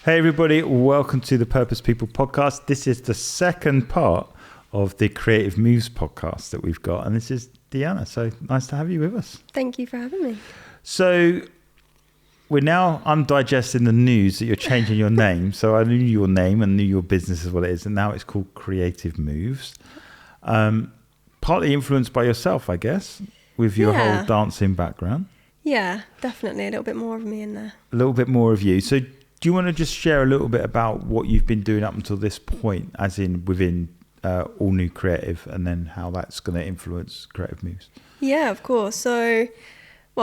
Hey everybody, welcome to the Purpose People podcast. This is the second part of the Creativ Moves podcast that we've got, and this is Deanna. So nice to have you with us. Thank you for having me. So I'm digesting the news that you're changing your name. So I knew your name and knew your business is what it is, and now it's called Creativ Moves. Partly influenced by yourself, I guess, with your whole dancing background. Yeah, definitely. A little bit more of me in there. A little bit more of you. So do you want to just share a little bit about what you've been doing up until this point, as in within All New Creative, and then how that's going to influence Creativ Moves? Yeah, of course. So,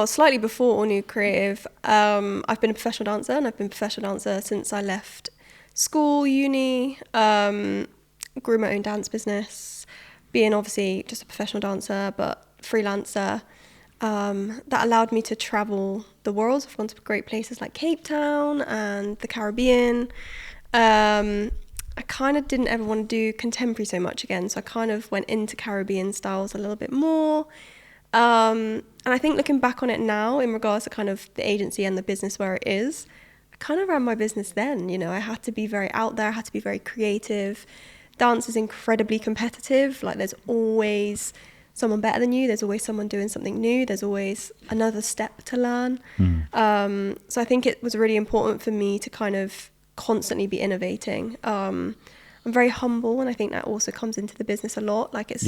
slightly before All New Creative, I've been a professional dancer, and I've been a professional dancer since I left school, uni, grew my own dance business, being obviously just a professional dancer, but freelancer. That allowed me to travel the world. I've gone to great places like Cape Town and the Caribbean. I kind of didn't ever want to do contemporary so much again, so I kind of went into Caribbean styles a little bit more. And I think looking back on it now, in regards to kind of the agency and the business where it is, I kind of ran my business then. You know, I had to be very out there, I had to be very creative. Dance is incredibly competitive. Like, there's always someone better than you, there's always someone doing something new, there's always another step to learn. So I think it was really important for me to kind of constantly be innovating. I'm very humble, and I think that also comes into the business a lot. Like, it's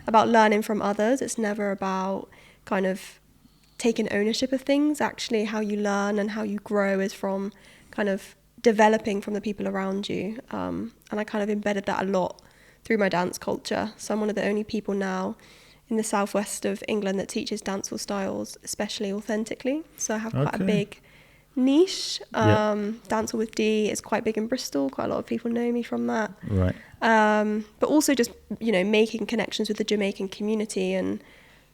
about learning from others. It's never about kind of taking ownership of things. Actually, how you learn and how you grow is from kind of developing from the people around you. And I kind of embedded that a lot through my dance culture. So I'm one of the only people now in the southwest of England that teaches dancehall styles, especially authentically. So I have quite a big niche. Dancehall with D is quite big in Bristol. Quite a lot of people know me from that. Right. But also just, you know, making connections with the Jamaican community, and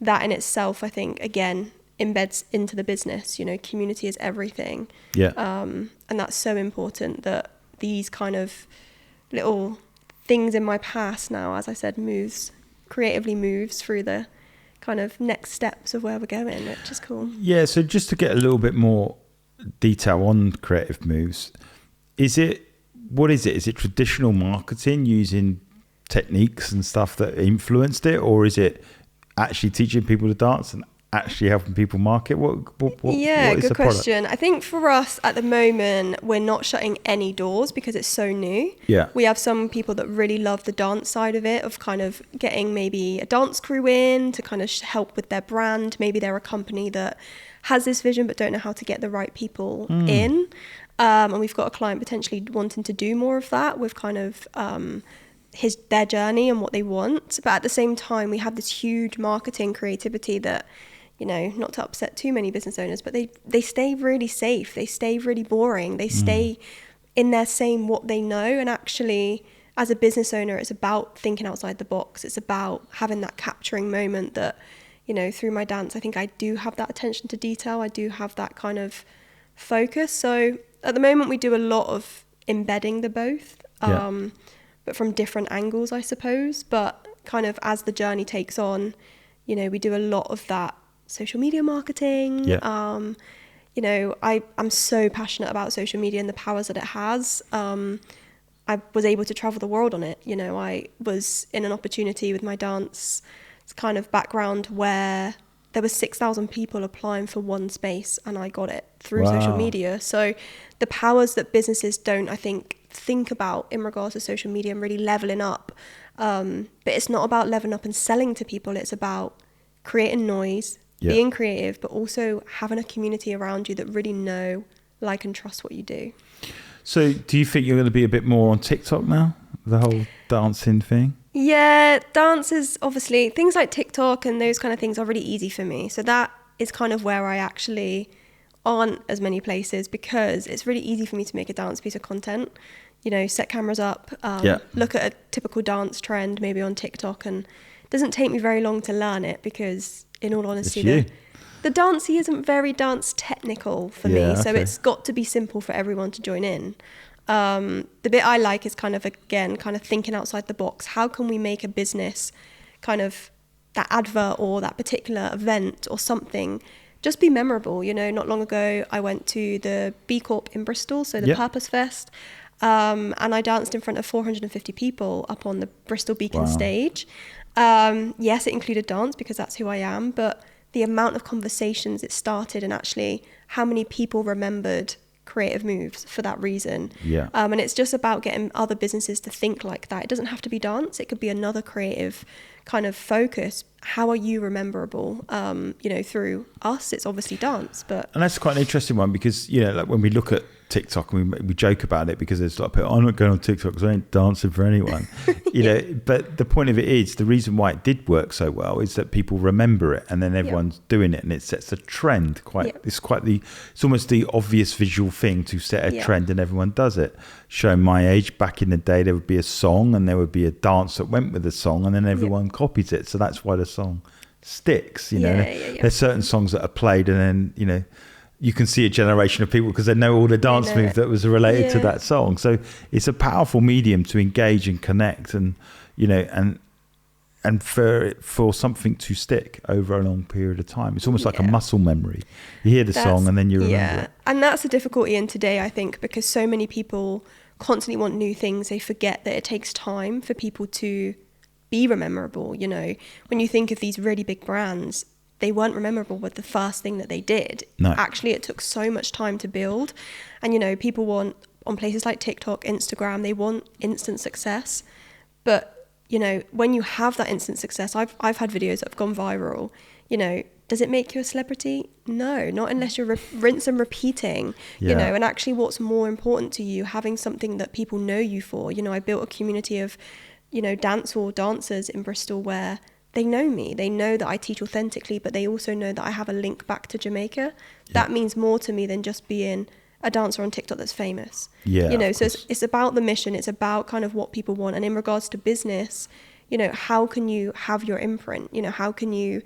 that in itself, I think, again, embeds into the business. You know, community is everything. Yeah. And that's so important, that these kind of little things in my past now, as I said, creatively moves through the kind of next steps of where we're going, which is cool. Yeah, so just to get a little bit more detail on Creativ Moves, what is it? Is it traditional marketing using techniques and stuff that influenced it, or is it actually teaching people to dance and actually helping people market? What is good the question. product? I think for us at the moment, we're not shutting any doors because it's so new. Yeah. We have some people that really love the dance side of it, of kind of getting maybe a dance crew in to kind of help with their brand. Maybe they're a company that has this vision but don't know how to get the right people in. And we've got a client potentially wanting to do more of that with kind of their journey and what they want. But at the same time, we have this huge marketing creativity that, you know, not to upset too many business owners, but they stay really safe. They stay really boring. They stay in their same what they know. And actually, as a business owner, it's about thinking outside the box. It's about having that capturing moment that, you know, through my dance, I think I do have that attention to detail. I do have that kind of focus. So at the moment, we do a lot of embedding the both, but from different angles, I suppose. But kind of as the journey takes on, you know, we do a lot of that social media marketing. You know, I'm so passionate about social media and the powers that it has. I was able to travel the world on it. You know, I was in an opportunity with my dance kind of background where there was 6,000 people applying for one space, and I got it through social media. So the powers that businesses don't, I think about in regards to social media and really leveling up. But it's not about leveling up and selling to people. It's about creating noise, being creative, but also having a community around you that really know, like, and trust what you do. So do you think you're going to be a bit more on TikTok now, the whole dancing thing? Yeah, dance is obviously, things like TikTok and those kind of things are really easy for me. So that is kind of where I actually aren't as many places, because it's really easy for me to make a dance piece of content. You know, set cameras up, look at a typical dance trend maybe on TikTok, and it doesn't take me very long to learn it, because in all honesty, the dancey isn't very dance technical for me. So it's got to be simple for everyone to join in. The bit I like is kind of thinking outside the box. How can we make a business kind of that advert or that particular event or something just be memorable. You know, not long ago, I went to the B Corp in Bristol, so the Purpose Fest, and I danced in front of 450 people up on the Bristol Beacon stage. Yes, it included dance because that's who I am, but the amount of conversations it started and actually how many people remembered Creativ Moves for that reason. And it's just about getting other businesses to think like that. It doesn't have to be dance. It could be another creative kind of focus. How are you rememberable? You know, through us, it's obviously dance, but... And that's quite an interesting one because, you know, like when we look at TikTok and we joke about it because there's like, I'm not going on TikTok because I ain't dancing for anyone, you know, but the point of it is the reason why it did work so well is that people remember it and then everyone's doing it and it sets a trend it's almost the obvious visual thing to set a trend and everyone does it. Showing my age, back in the day there would be a song and there would be a dance that went with the song and then everyone copies it, so that's why the song sticks, you know. There's certain songs that are played and then, you know, you can see a generation of people because they know all the dance moves that was related to that song. So it's a powerful medium to engage and connect and, you know, and for something to stick over a long period of time. It's almost like a muscle memory. You hear the song and then you remember it. And that's the difficulty in today, I think, because so many people constantly want new things. They forget that it takes time for people to be memorable. You know, when you think of these really big brands, they weren't memorable with the first thing that they did. No. Actually, it took so much time to build. And, you know, people want, on places like TikTok, Instagram, they want instant success. But, you know, when you have that instant success, I've had videos that have gone viral, you know, does it make you a celebrity? No, not unless you're rinse and repeating, you know, and actually what's more important to you, having something that people know you for. You know, I built a community of, you know, dancehall dancers in Bristol where they know me. They know that I teach authentically, but they also know that I have a link back to Jamaica. That means more to me than just being a dancer on TikTok that's famous. You know, so it's about the mission. It's about kind of what people want. And in regards to business, you know, how can you have your imprint? You know, how can you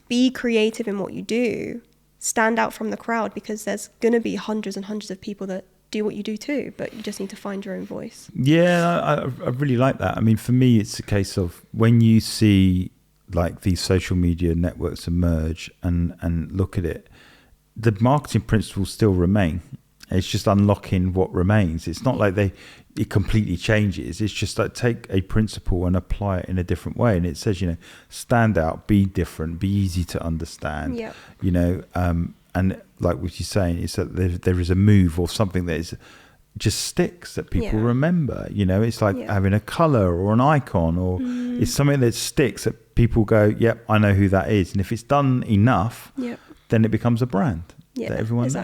be creative in what you do, stand out from the crowd? Because there's going to be hundreds and hundreds of people that do what you do too, but you just need to find your own voice. I really like that. I mean, for me, it's a case of when you see like these social media networks emerge and look at it, the marketing principles still remain. It's just unlocking what remains. It's not like it completely changes. It's just like take a principle and apply it in a different way. And it says, you know, stand out, be different, be easy to understand. You know, and like what you're saying is that there is a move or something that is just sticks that people remember. You know, it's like having a color or an icon or it's something that sticks that people go, yep, I know who that is. And if it's done enough, then it becomes a brand. That everyone knows.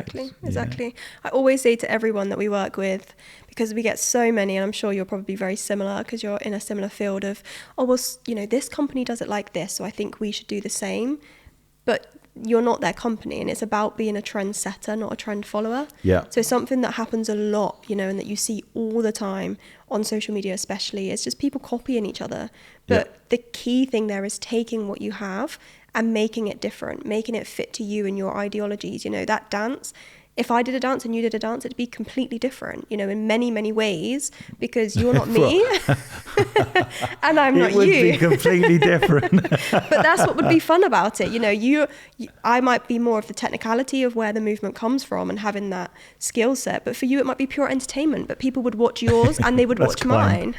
Exactly. I always say to everyone that we work with, because we get so many, and I'm sure you're probably very similar because you're in a similar field of, oh, well, you know, this company does it like this, so I think we should do the same. But you're not their company, and it's about being a trendsetter, not a trend follower. So something that happens a lot, you know, and that you see all the time on social media especially, is just people copying each other. But the key thing there is taking what you have and making it different, making it fit to you and your ideologies. You know, that dance, if I did a dance and you did a dance, it'd be completely different, you know, in many, many ways, because you're not me and I'm not you. It would be completely different. But that's what would be fun about it. You know, I might be more of the technicality of where the movement comes from and having that skill set, but for you, it might be pure entertainment, but people would watch yours and they would watch mine,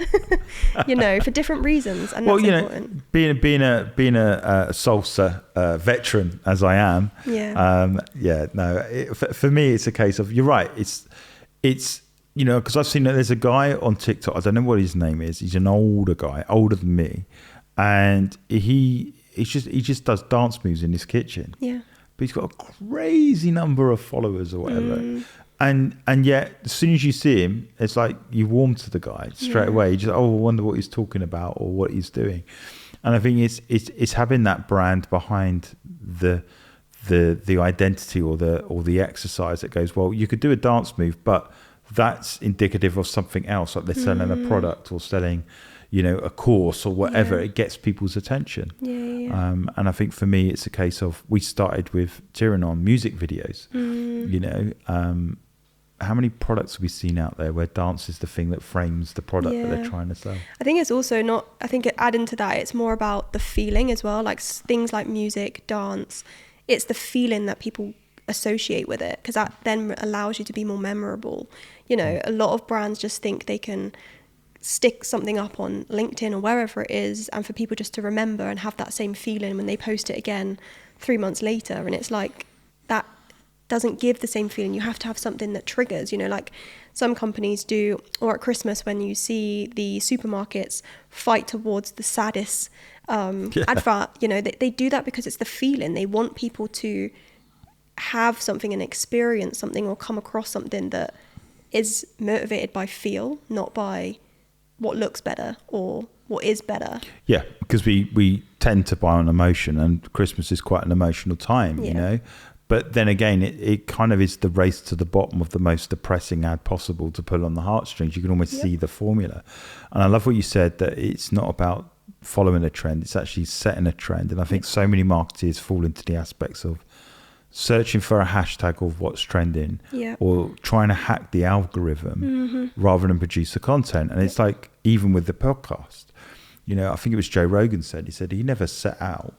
you know, for different reasons. And that's important. Know, being a salsa veteran as I am, for me, it's a case of, you're right, it's you know, because I've seen that there's a guy on TikTok, I don't know what his name is, he's an older guy, older than me, and he just does dance moves in his kitchen, but he's got a crazy number of followers or whatever, and yet as soon as you see him, it's like you warm to the guy straight away. You just, I wonder what he's talking about or what he's doing. And I think it's having that brand behind the identity or the exercise that goes, well, you could do a dance move, but that's indicative of something else, like they're selling a product or selling, you know, a course or whatever. It gets people's attention. And I think for me, it's a case of, we started with Tyrannon music videos. You know, how many products have we seen out there where dance is the thing that frames the product that they're trying to sell? I think it's also adding to that, it's more about the feeling as well, like things like music, dance. it's the feeling that people associate with it, because that then allows you to be more memorable. You know, a lot of brands just think they can stick something up on LinkedIn or wherever it is, and for people just to remember and have that same feeling when they post it again 3 months later. And it's like, that doesn't give the same feeling. You have to have something that triggers, you know, like some companies do, or at Christmas when you see the supermarkets fight towards the saddest advert, you know, they do that because it's the feeling. They want people to have something and experience something or come across something that is motivated by feel, not by what looks better or what is better. Yeah, because we tend to buy on emotion, and Christmas is quite an emotional time, you know. But then again, it kind of is the race to the bottom of the most depressing ad possible to pull on the heartstrings. You can almost see the formula. And I love what you said, that it's not about following a trend, it's actually setting a trend. And I think so many marketers fall into the aspects of searching for a hashtag of what's trending, or trying to hack the algorithm rather than produce the content. And it's like, even with the podcast, you know, I think it was Joe Rogan said he never set out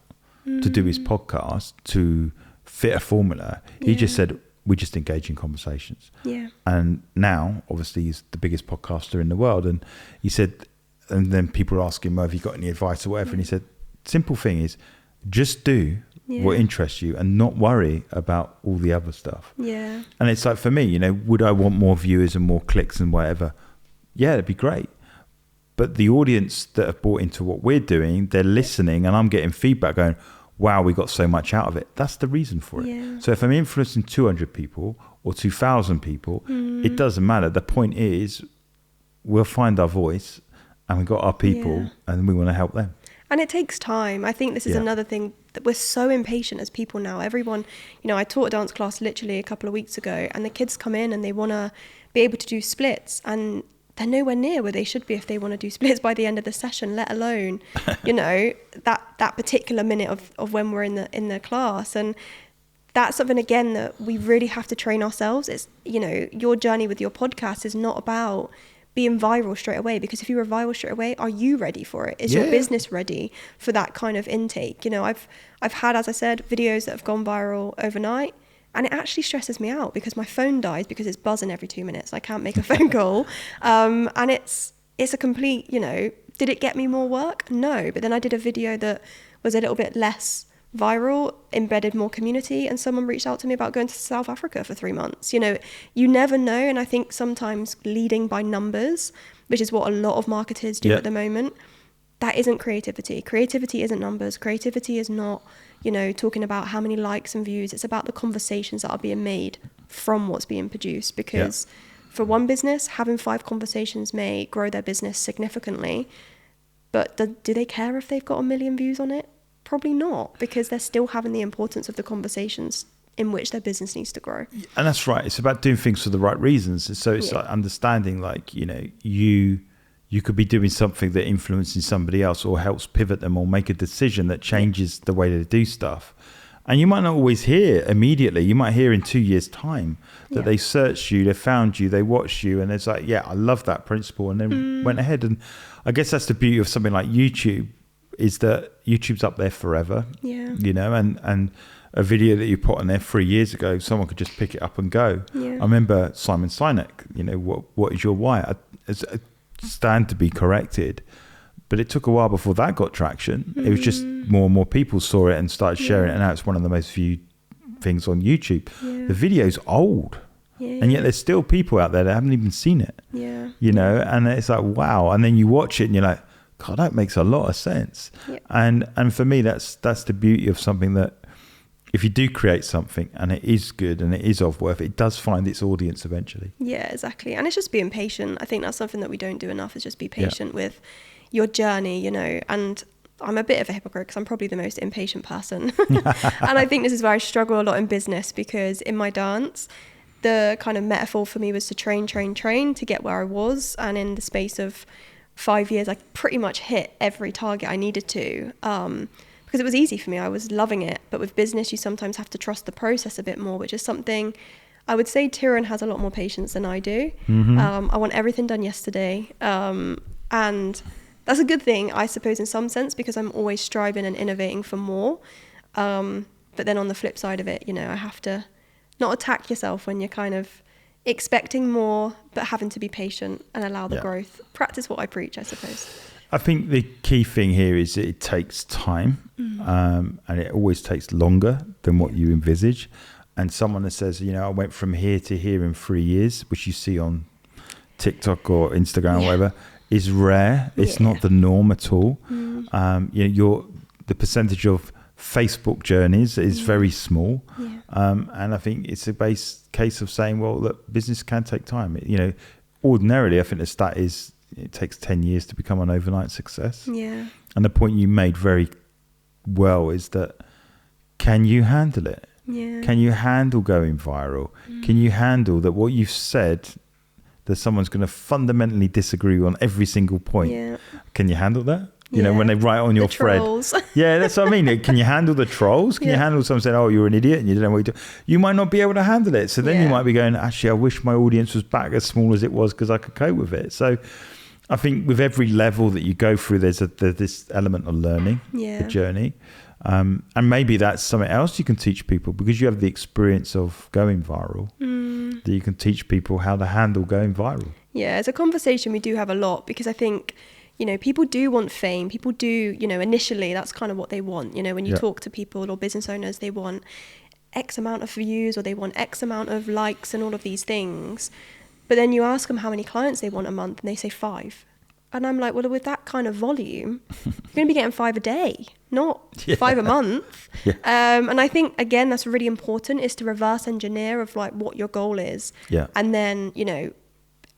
to do his podcast to fit a formula. He just said, we just engage in conversations. And now obviously he's the biggest podcaster in the world, and he said, and then people ask him, have you got any advice or whatever, and he said, simple thing is just do what interests you and not worry about all the other stuff. And it's like, for me, you know, would I want more viewers and more clicks and whatever? Yeah, it'd be great. But the audience that have bought into what we're doing, they're listening, and I'm getting feedback going, wow, we got so much out of it. That's the reason for it. So if I'm influencing 200 people or 2,000 people, it doesn't matter. The point is, we'll find our voice, and we've got our people, and we want to help them. And it takes time. I think this is another thing, that we're so impatient as people now. Everyone, you know, I taught a dance class literally a couple of weeks ago, and the kids come in and they want to be able to do splits, and they're nowhere near where they should be if they want to do splits by the end of the session, let alone, you know, that particular minute of when we're in the class. And that's something, again, that we really have to train ourselves. It's, you know, your journey with your podcast is not about being viral straight away, because if you were viral straight away, are you ready for it? Is your business ready for that kind of intake? You know, I've had, as I said, videos that have gone viral overnight, and it actually stresses me out because my phone dies because it's buzzing every 2 minutes. I can't make a phone call. And it's a complete, you know, did it get me more work? No. But then I did a video that was a little bit less viral, embedded more community, and someone reached out to me about going to South Africa for 3 months. You know, you never know. And I think sometimes leading by numbers, which is what a lot of marketers do at the moment, that isn't creativity. Creativity isn't numbers. Creativity is not, you know, talking about how many likes and views. It's about the conversations that are being made from what's being produced. Because for one business, having 5 conversations may grow their business significantly, but do they care if they've got 1 million views on it? Probably not, because they're still having the importance of the conversations in which their business needs to grow. And that's right. It's about doing things for the right reasons. So it's like understanding, like, you know, you could be doing something that influences somebody else or helps pivot them or make a decision that changes the way they do stuff. And you might not always hear immediately. You might hear in 2 years' time that they searched you, they found you, they watched you, and it's like, yeah, I love that principle, and then went ahead. And I guess that's the beauty of something like YouTube, is that YouTube's up there forever, you know, and a video that you put on there 3 years ago, someone could just pick it up and go. I remember Simon Sinek, you know, what is your why? I stand to be corrected, but it took a while before that got traction. It was just more and more people saw it and started sharing it, and now it's one of the most viewed things on YouTube. The video's old, and yet there's still people out there that haven't even seen it, you know, and it's like, wow. And then you watch it and you're like, God, that makes a lot of sense. And for me, that's the beauty of something, that if you do create something and it is good and it is of worth, it does find its audience eventually. Yeah, exactly. And it's just being patient. I think that's something that we don't do enough, is just be patient with your journey, you know. And I'm a bit of a hypocrite because I'm probably the most impatient person. And I think this is where I struggle a lot in business, because in my dance, the kind of metaphor for me was to train to get where I was. And in the space of 5 years, I pretty much hit every target I needed to, because it was easy for me. I was loving it. But with business, you sometimes have to trust the process a bit more, which is something I would say Tyrion has a lot more patience than I do. I want everything done yesterday. And that's a good thing, I suppose, in some sense, because I'm always striving and innovating for more. But then on the flip side of it, you know, I have to not attack yourself when you're kind of expecting more, but having to be patient and allow the growth. Practice what I preach, I suppose. I think the key thing here is that it takes time, and it always takes longer than what you envisage. And someone that says, you know, I went from here to here in 3 years, which you see on TikTok or Instagram or whatever, is rare. It's not the norm at all. You know, the percentage of Facebook journeys is very small. And I think it's a base case of saying, well, look, business can take time. You know, ordinarily, I think the stat is it takes 10 years to become an overnight success. Yeah. And the point you made very well is that, can you handle it? Yeah. Can you handle going viral? Can you handle that what you've said, that someone's going to fundamentally disagree on every single point? Yeah. Can you handle that? You know, when they write on your thread. Trolls. Yeah, that's what I mean. Can you handle the trolls? Can you handle someone saying, oh, you're an idiot and you don't know what you do? You might not be able to handle it. So then you might be going, actually, I wish my audience was back as small as it was because I could cope with it. So I think with every level that you go through, there's this element of learning, the journey. And maybe that's something else you can teach people because you have the experience of going viral, that you can teach people how to handle going viral. Yeah, it's a conversation we do have a lot because I think, you know, people do want fame. People do, you know, initially that's kind of what they want. You know, when you talk to people or business owners, they want X amount of views or they want X amount of likes and all of these things. But then you ask them how many clients they want a month and they say 5. And I'm like, well, with that kind of volume, you're going to be getting 5 a day, not 5 a month. And I think, again, that's really important is to reverse engineer of like what your goal is. And then, you know,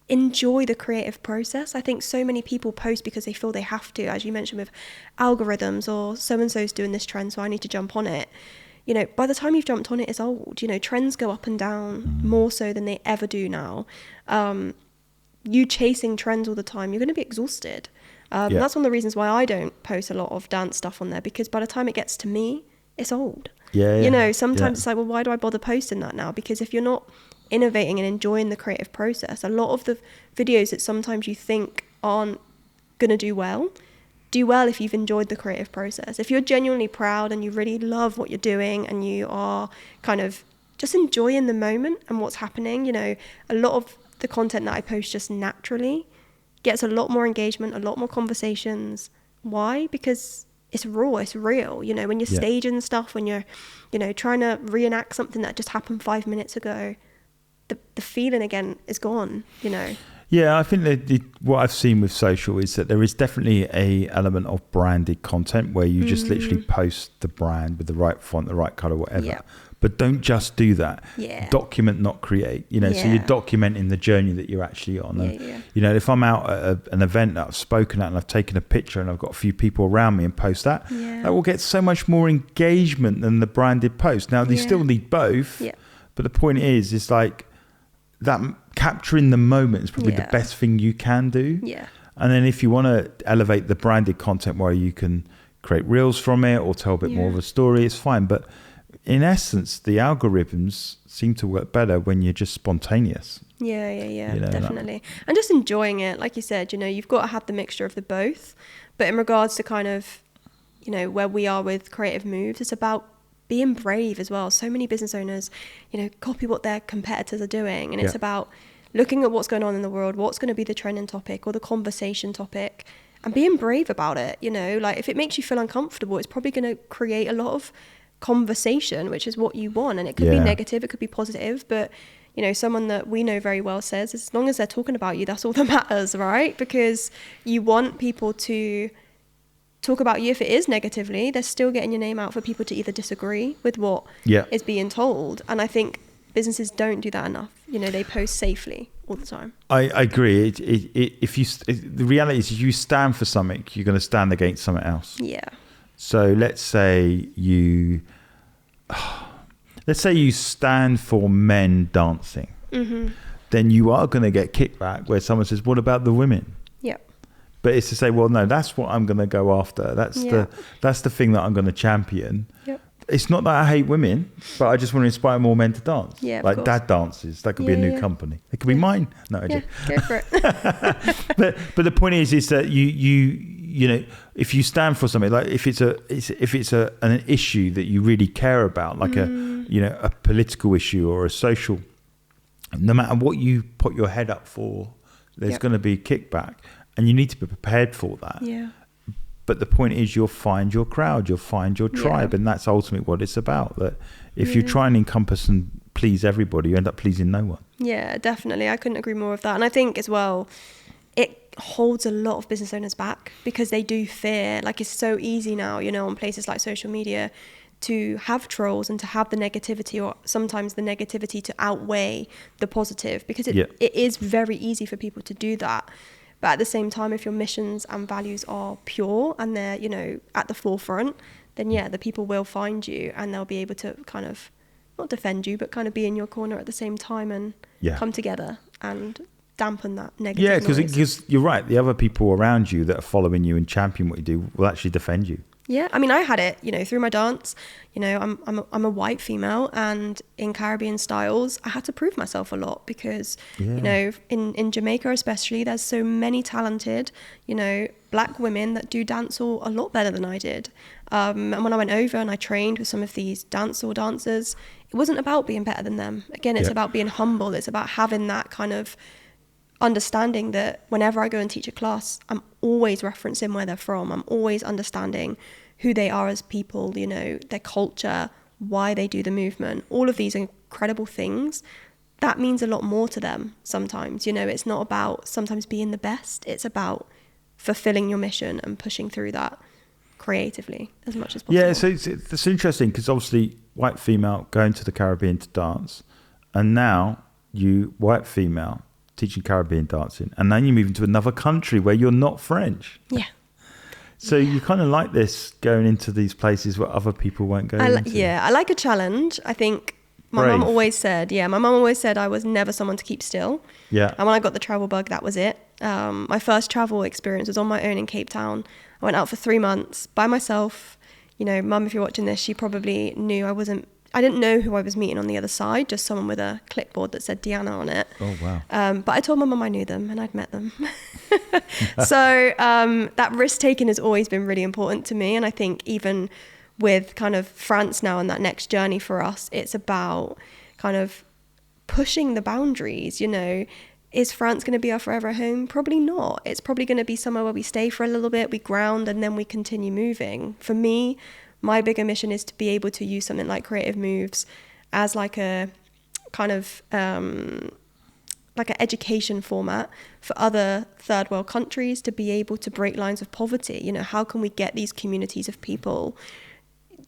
enjoy the creative process. I think so many people post because they feel they have to, as you mentioned with algorithms or so-and-so's doing this trend, so I need to jump on it. You know, by the time you've jumped on it, it's old. You know, trends go up and down more so than they ever do now. You chasing trends all the time, you're going to be exhausted. That's one of the reasons why I don't post a lot of dance stuff on there, because by the time it gets to me, it's old. You know, sometimes it's like, well, why do I bother posting that now? Because if you're not innovating and enjoying the creative process, a lot of the videos that sometimes you think aren't going to do well if you've enjoyed the creative process. If you're genuinely proud and you really love what you're doing and you are kind of just enjoying the moment and what's happening, you know, a lot of the content that I post just naturally gets a lot more engagement, a lot more conversations. Why? Because it's raw, it's real. You know, when you're staging stuff, when you're, you know, trying to reenact something that just happened 5 minutes ago, the feeling again is gone, you know. Yeah, I think that what I've seen with social is that there is definitely a element of branded content where you just literally post the brand with the right font, the right color, whatever. But don't just do that. Document, not create. You know, so you're documenting the journey that you're actually on. And, you know, if I'm out at an event that I've spoken at and I've taken a picture and I've got a few people around me and post that, that will get so much more engagement than the branded post. Now, you still need both. But the point is, it's like that capturing the moment is probably the best thing you can do. And then if you want to elevate the branded content where you can create reels from it or tell a bit more of a story, it's fine. But in essence, the algorithms seem to work better when you're just spontaneous. You know, definitely. And just enjoying it. Like you said, you know, you've got to have the mixture of the both. But in regards to kind of, you know, where we are with Creativ Moves, it's about being brave as well. So many business owners, you know, copy what their competitors are doing. And it's about looking at what's going on in the world, what's going to be the trending topic or the conversation topic, and being brave about it. You know, like if it makes you feel uncomfortable, it's probably going to create a lot of conversation, which is what you want. And it could be negative, it could be positive, but you know, someone that we know very well says, as long as they're talking about you, that's all that matters, right? Because you want people to talk about you. If it is negatively, they're still getting your name out for people to either disagree with what is being told. And I think businesses don't do that enough. You know, they post safely all the time. I agree. The reality is, if you stand for something, you're going to stand against something else. So let's say you stand for men dancing. Then you are going to get kickback where someone says, what about the women? But it's to say, well, no, that's what I'm going to go after. That's the thing that I'm going to champion. It's not that I hate women, but I just want to inspire more men to dance. Like dad dances. That could be a new company. It could be mine. No, I go for it. but the point is that you know, if you stand for something, like if it's an issue that you really care about, like a political issue or a social, no matter what you put your head up for, there's going to be kickback, and you need to be prepared for that. Yeah. But the point is, you'll find your crowd, you'll find your tribe, and that's ultimately what it's about. That if you try and encompass and please everybody, you end up pleasing no one. Yeah, definitely. I couldn't agree more with that. And I think as well, it holds a lot of business owners back because they do fear, like it's so easy now, you know, on places like social media to have trolls and to have the negativity, or sometimes the negativity to outweigh the positive, because it is very easy for people to do that. But at the same time, if your missions and values are pure and they're, you know, at the forefront, then the people will find you and they'll be able to kind of not defend you, but kind of be in your corner at the same time and come together and dampen that negative noise. Because you're right, the other people around you that are following you and champion what you do will actually defend you. Yeah, I mean, I had it, you know, through my dance. You know, I'm a white female, and in Caribbean styles, I had to prove myself a lot because, you know, in Jamaica especially, there's so many talented, you know, black women that do dancehall a lot better than I did. And when I went over and I trained with some of these dancehall dancers, it wasn't about being better than them. Again, it's about being humble. It's about having that kind of understanding that whenever I go and teach a class, I'm always referencing where they're from. I'm always understanding who they are as people, you know, their culture, why they do the movement, all of these incredible things. That means a lot more to them sometimes. You know, it's not about sometimes being the best. It's about fulfilling your mission and pushing through that creatively as much as possible. Yeah, so it's interesting because obviously white female going to the Caribbean to dance, and now you, white female, teaching Caribbean dancing, and then you move into another country where you're not French. Yeah. So you kind of like this, going into these places where other people won't go into. Yeah, I like a challenge. I think my mum always said, I was never someone to keep still. Yeah. And when I got the travel bug, that was it. My first travel experience was on my own in Cape Town. I went out for 3 months by myself. You know, Mum, if you're watching this, she probably knew I didn't know who I was meeting on the other side, just someone with a clipboard that said Deanna on it. Oh, wow. But I told my mum I knew them and I'd met them. So that risk-taking has always been really important to me. And I think even with kind of France now and that next journey for us, it's about kind of pushing the boundaries, you know. Is France going to be our forever home? Probably not. It's probably going to be somewhere where we stay for a little bit, we ground, and then we continue moving. For me, my bigger mission is to be able to use something like Creativ Moves as like a kind of like an education format for other third world countries to be able to break lines of poverty. You know, how can we get these communities of people?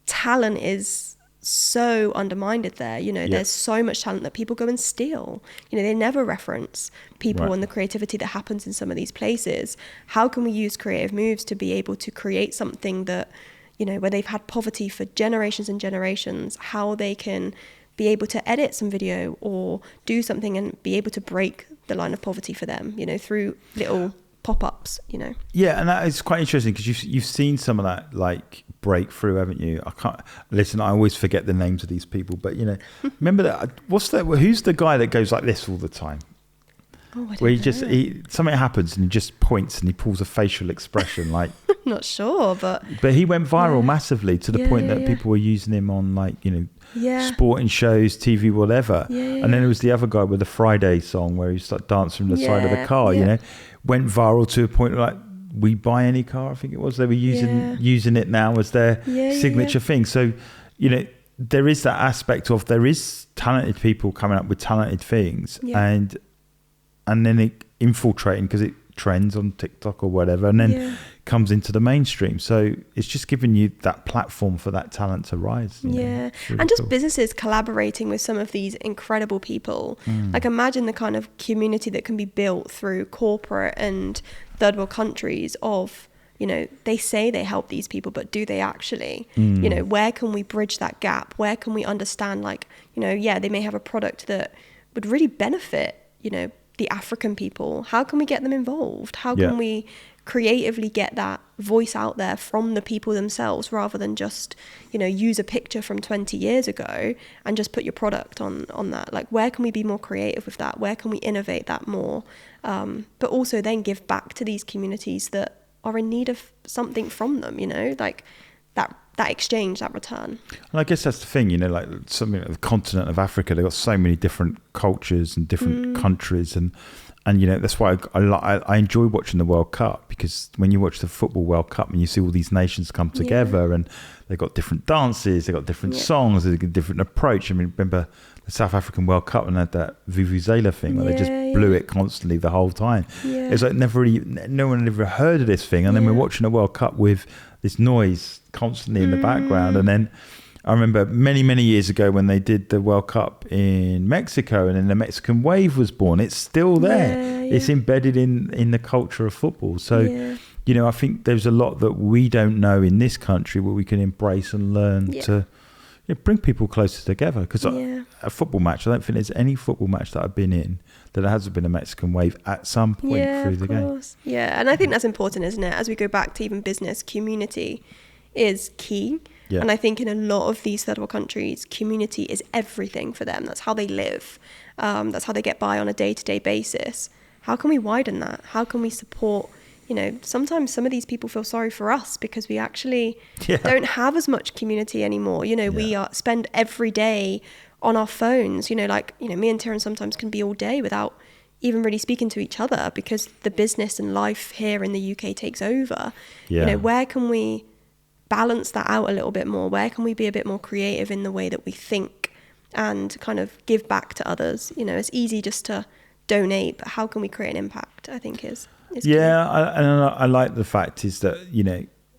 Talent is so undermined there. You know, there's so much talent that people go and steal. You know, they never reference people and the creativity that happens in some of these places. How can we use Creativ Moves to be able to create something that, you know, where they've had poverty for generations and generations, how they can be able to edit some video or do something and be able to break the line of poverty for them, you know, through little pop-ups, you know. Yeah, and that is quite interesting because you've seen some of that like breakthrough, haven't you? I always forget the names of these people, but you know, remember that? Who's the guy that goes like this all the time? Where something happens and he just points and he pulls a facial expression like. Not sure, but he went viral massively to the point that people were using him on like, you know, sporting shows, TV, whatever. And then there was the other guy with the Friday song where he's like dancing from the side of the car, you know, went viral to a point like We Buy Any Car, I think it was. They were using it now as their signature thing. So, you know, there is that aspect of there is talented people coming up with talented things and then it infiltrating because it trends on TikTok or whatever, and then comes into the mainstream. So it's just giving you that platform for that talent to rise. Really and just cool. Businesses collaborating with some of these incredible people. Like imagine the kind of community that can be built through corporate and third world countries of, you know, they say they help these people, but do they actually? You know, where can we bridge that gap? Where can we understand, like, you know, they may have a product that would really benefit, you know, the African people. How can we get them involved? How can we creatively get that voice out there from the people themselves, rather than just, you know, use a picture from 20 years ago and just put your product on that? Like, where can we be more creative with that? Where can we innovate that more? But also then give back to these communities that are in need of something from them, like that exchange, that return. And I guess that's the thing, like something like the continent of Africa, they've got so many different cultures and different countries, and that's why I enjoy watching the World Cup, because when you watch the Football World Cup and you see all these nations come together and they've got different dances, they've got different songs, they've got a different approach. I mean, remember the South African World Cup and had that Vuvuzela thing where they just blew it constantly the whole time. It's like no one had ever heard of this thing, and then we're watching a World Cup with this noise constantly in the background. And then I remember many, many years ago when they did the World Cup in Mexico, and then the Mexican wave was born. It's still there. It's embedded in the culture of football. So, I think there's a lot that we don't know in this country where we can embrace and learn to bring people closer together. Because a football match, I don't think there's any football match that I've been in that hasn't been a Mexican wave at some point through the game. Yeah, and I think that's important, isn't it? As we go back to even business, community is key. And I think in a lot of these third world countries, community is everything for them. That's how they live. That's how they get by on a day-to-day basis. How can we widen that? How can we support? Sometimes some of these people feel sorry for us because we actually don't have as much community anymore. We spend every day on our phones. Me and Tyrion sometimes can be all day without even really speaking to each other because the business and life here in the UK takes over. Where can we balance that out a little bit more? Where can we be a bit more creative in the way that we think and kind of give back to others? It's easy just to donate, but how can we create an impact, I think is key. I like the fact is that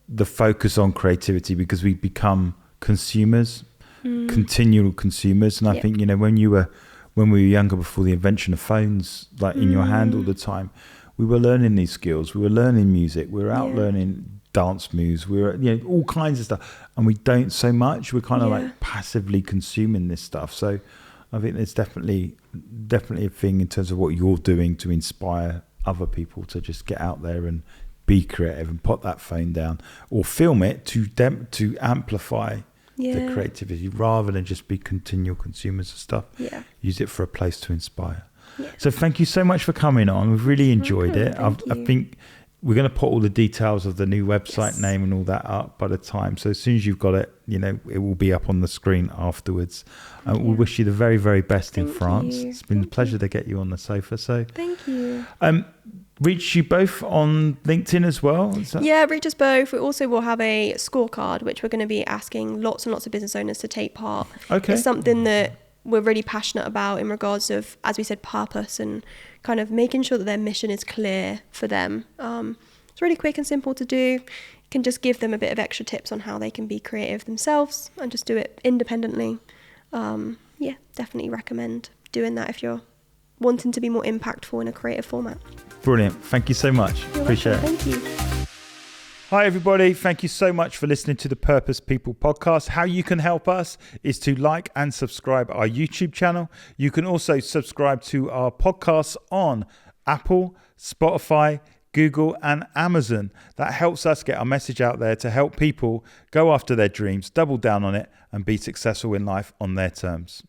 the focus on creativity, because we become consumers, continual consumers. And I think when we were younger, before the invention of phones like in your hand all the time, we were learning these skills, we were learning music, we were out learning dance moves, we were all kinds of stuff, and we don't so much. We're kind of like passively consuming this stuff. So I think there's definitely a thing in terms of what you're doing to inspire other people to just get out there and be creative and put that phone down or film it to amplify the creativity rather than just be continual consumers of stuff. Use it for a place to inspire. So thank you so much for coming on. We've really enjoyed it. I think we're going to put all the details of the new website name and all that up by the time. So as soon as you've got it, it will be up on the screen afterwards. We wish you the very, very best in France. It's been a pleasure to get you on the sofa. So thank you. Reach you both on LinkedIn as well? Reach us both. We also will have a scorecard, which we're going to be asking lots and lots of business owners to take part. It's something that we're really passionate about in regards of, as we said, purpose and kind of making sure that their mission is clear for them. It's really quick and simple to do. You can just give them a bit of extra tips on how they can be creative themselves and just do it independently. Definitely recommend doing that if you're wanting to be more impactful in a creative format. Brilliant. Thank you so much. Appreciate it. Thank you. Hi, everybody. Thank you so much for listening to the Purpose People podcast. How you can help us is to like and subscribe our YouTube channel. You can also subscribe to our podcasts on Apple, Spotify, Google and Amazon. That helps us get our message out there to help people go after their dreams, double down on it and be successful in life on their terms.